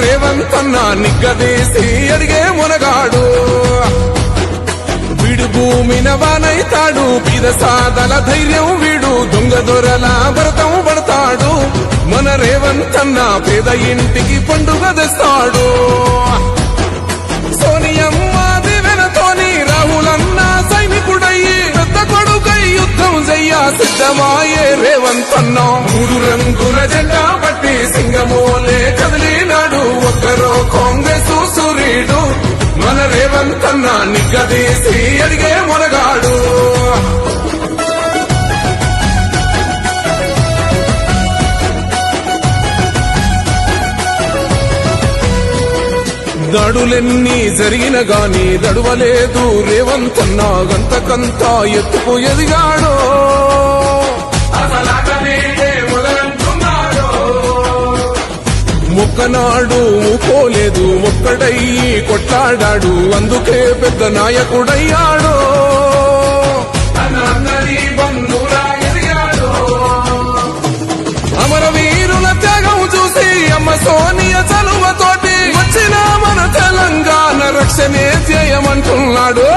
రేవంత్ అన్న నిగ్గదీసి అడిగే మునగాడు వీడు భూమిన వానైతాడు పీద సాదల ధైర్యం వీడు దొంగ దొరల భరతం పడతాడు మన రేవంత్ అన్న పేద ఇంటికి పండుగ తెస్తాడు సోనియమ్మ దివెనతోని రాహులన్న సైనికుడయ్యి పెద్ద కొడుకై యుద్ధం చెయ్య సిద్ధమాయే రేవంత్ అన్న మూడు రంగుల జెండా పట్టి సింగమోలే కదిలినాడు ఒక్కరో కాంగ్రెస్ సూర్యుడు మన రేవంత్ అన్న నిగ్గదీసి అడిగే మునగాడు దాడులెన్ని జరిగిన గాని దడువలేదు రేవంత్ అన్న గంతకంతా ఎత్తుకు ఎదిగాడో ఒక్కనాడు పోలేదు ఒక్కడయ్యి కొట్లాడాడు అందుకే పెద్ద నాయకుడయ్యాడు అమరవీరుల త్యాగం చూసి అమ్మ సోనియ చలువతోటి వచ్చిన మన తెలంగాణ రక్షణే చేయమంటున్నాడు